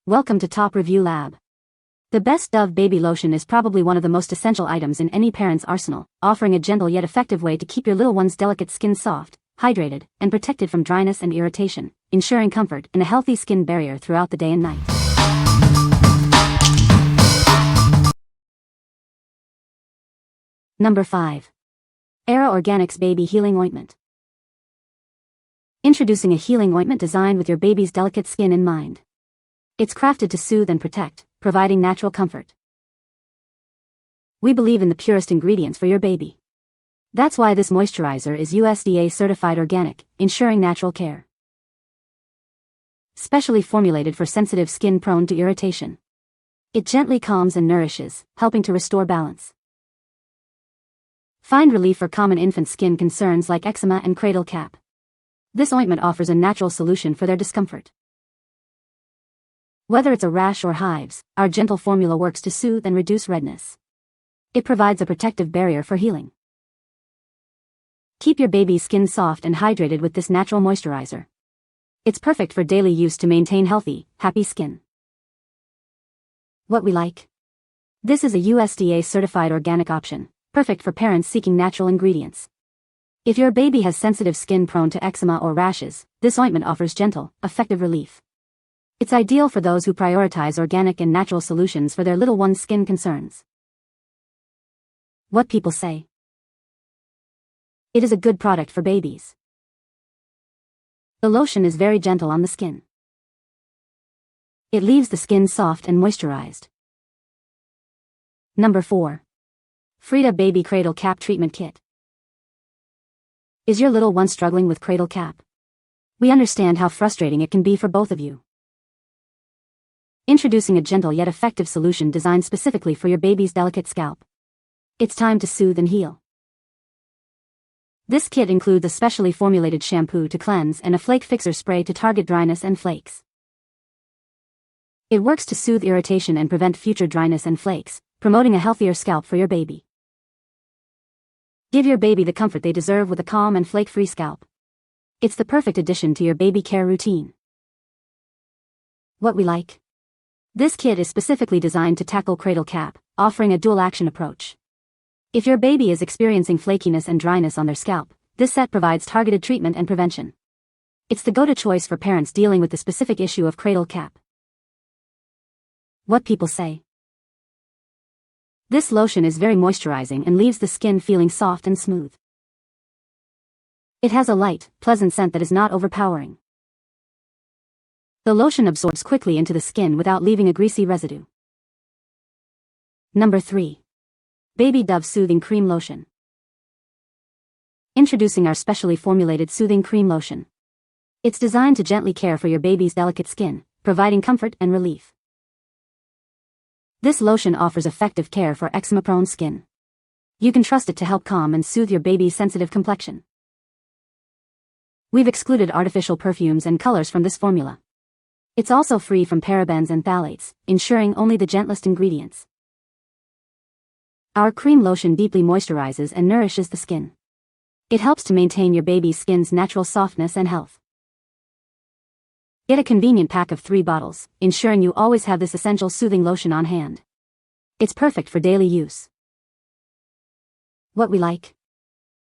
Welcome to Top Review Lab. The best Dove Baby Lotion is probably one of the most essential items in any parent's arsenal, offering a gentle yet effective way to keep your little one's delicate skin soft, hydrated, and protected from dryness and irritation, ensuring comfort and a healthy skin barrier throughout the day and night. Number 5. Era Organics Baby Healing Ointment. Introducing a healing ointment designed with your baby's delicate skin in mind. It's crafted to soothe and protect, providing natural comfort. We believe in the purest ingredients for your baby. That's why this moisturizer is USDA certified organic, ensuring natural care. Specially formulated for sensitive skin prone to irritation. It gently calms and nourishes, helping to restore balance. Find relief for common infant skin concerns like eczema and cradle cap. This ointment offers a natural solution for their discomfort. Whether it's a rash or hives, our gentle formula works to soothe and reduce redness. It provides a protective barrier for healing. Keep your baby's skin soft and hydrated with this natural moisturizer. It's perfect for daily use to maintain healthy, happy skin. What we like? This is a USDA certified organic option, perfect for parents seeking natural ingredients. If your baby has sensitive skin prone to eczema or rashes, this ointment offers gentle, effective relief. It's ideal for those who prioritize organic and natural solutions for their little one's skin concerns. What people say. It is a good product for babies. The lotion is very gentle on the skin. It leaves the skin soft and moisturized. Number 4. Frida Baby Cradle Cap Treatment Kit. Is your little one struggling with cradle cap? We understand how frustrating it can be for both of you. Introducing a gentle yet effective solution designed specifically for your baby's delicate scalp. It's time to soothe and heal. This kit includes a specially formulated shampoo to cleanse and a flake fixer spray to target dryness and flakes. It works to soothe irritation and prevent future dryness and flakes, promoting a healthier scalp for your baby. Give your baby the comfort they deserve with a calm and flake-free scalp. It's the perfect addition to your baby care routine. What we like? This kit is specifically designed to tackle cradle cap, offering a dual-action approach. If your baby is experiencing flakiness and dryness on their scalp, this set provides targeted treatment and prevention. It's the go-to choice for parents dealing with the specific issue of cradle cap. What people say. This lotion is very moisturizing and leaves the skin feeling soft and smooth. It has a light, pleasant scent that is not overpowering. The lotion absorbs quickly into the skin without leaving a greasy residue. Number 3. Baby Dove Soothing Cream Lotion. Introducing our specially formulated soothing cream lotion. It's designed to gently care for your baby's delicate skin, providing comfort and relief. This lotion offers effective care for eczema-prone skin. You can trust it to help calm and soothe your baby's sensitive complexion. We've excluded artificial perfumes and colors from this formula. It's also free from parabens and phthalates, ensuring only the gentlest ingredients. Our cream lotion deeply moisturizes and nourishes the skin. It helps to maintain your baby's skin's natural softness and health. Get a convenient pack of 3 bottles, ensuring you always have this essential soothing lotion on hand. It's perfect for daily use. What we like?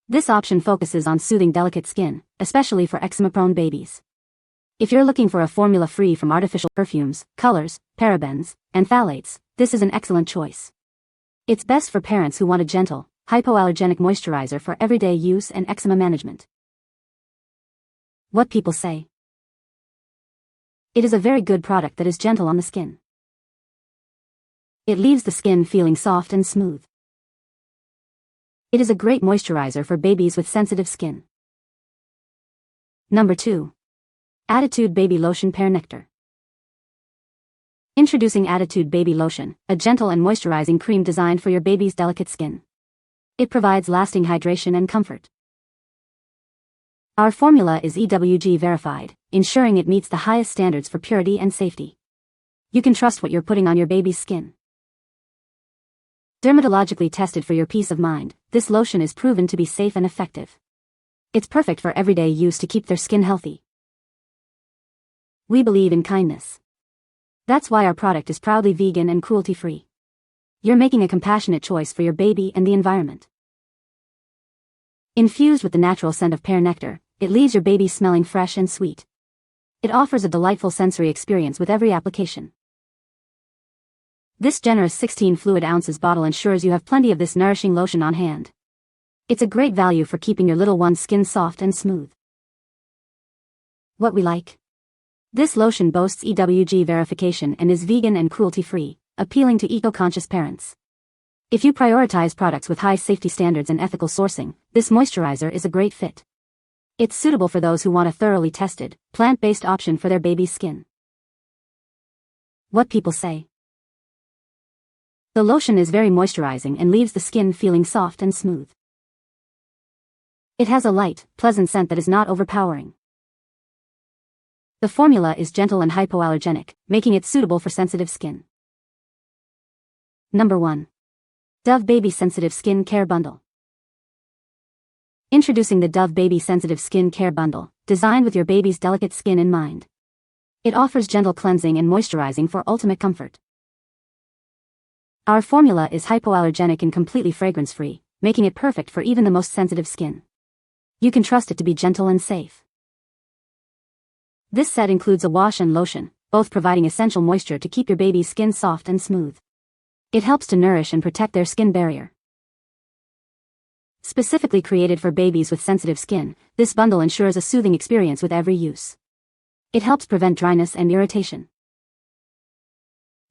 This option focuses on soothing delicate skin, especially for eczema-prone babies. If you're looking for a formula free from artificial perfumes, colors, parabens, and phthalates, this is an excellent choice. It's best for parents who want a gentle, hypoallergenic moisturizer for everyday use and eczema management. What people say. It is a very good product that is gentle on the skin. It leaves the skin feeling soft and smooth. It is a great moisturizer for babies with sensitive skin. Number 2. Attitude Baby Lotion Pear Nectar. Introducing Attitude Baby Lotion, a gentle and moisturizing cream designed for your baby's delicate skin. It provides lasting hydration and comfort. Our formula is EWG verified, ensuring it meets the highest standards for purity and safety. You can trust what you're putting on your baby's skin. Dermatologically tested for your peace of mind, this lotion is proven to be safe and effective. It's perfect for everyday use to keep their skin healthy. We believe in kindness. That's why our product is proudly vegan and cruelty-free. You're making a compassionate choice for your baby and the environment. Infused with the natural scent of pear nectar, it leaves your baby smelling fresh and sweet. It offers a delightful sensory experience with every application. This generous 16 fluid ounces bottle ensures you have plenty of this nourishing lotion on hand. It's a great value for keeping your little one's skin soft and smooth. What we like. This lotion boasts EWG verification and is vegan and cruelty-free, appealing to eco-conscious parents. If you prioritize products with high safety standards and ethical sourcing, this moisturizer is a great fit. It's suitable for those who want a thoroughly tested, plant-based option for their baby's skin. What people say. The lotion is very moisturizing and leaves the skin feeling soft and smooth. It has a light, pleasant scent that is not overpowering. The formula is gentle and hypoallergenic, making it suitable for sensitive skin. Number 1. Dove Baby Sensitive Skin Care Bundle. Introducing the Dove Baby Sensitive Skin Care Bundle, designed with your baby's delicate skin in mind. It offers gentle cleansing and moisturizing for ultimate comfort. Our formula is hypoallergenic and completely fragrance-free, making it perfect for even the most sensitive skin. You can trust it to be gentle and safe. This set includes a wash and lotion, both providing essential moisture to keep your baby's skin soft and smooth. It helps to nourish and protect their skin barrier. Specifically created for babies with sensitive skin, this bundle ensures a soothing experience with every use. It helps prevent dryness and irritation.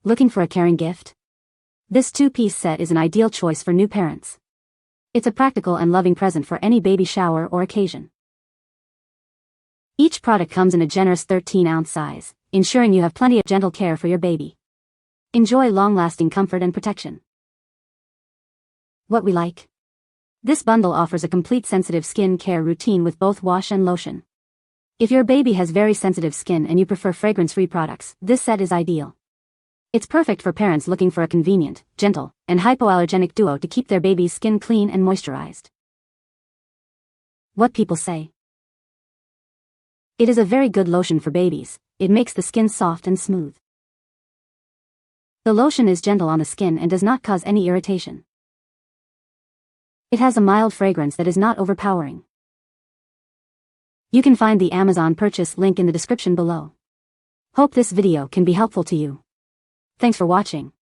Looking for a caring gift? This 2-piece set is an ideal choice for new parents. It's a practical and loving present for any baby shower or occasion. Each product comes in a generous 13-ounce size, ensuring you have plenty of gentle care for your baby. Enjoy long-lasting comfort and protection. What we like. This bundle offers a complete sensitive skin care routine with both wash and lotion. If your baby has very sensitive skin and you prefer fragrance-free products, this set is ideal. It's perfect for parents looking for a convenient, gentle, and hypoallergenic duo to keep their baby's skin clean and moisturized. What people say. It is a very good lotion for babies. It makes the skin soft and smooth. The lotion is gentle on the skin and does not cause any irritation. It has a mild fragrance that is not overpowering. You can find the Amazon purchase link in the description below. Hope this video can be helpful to you. Thanks for watching.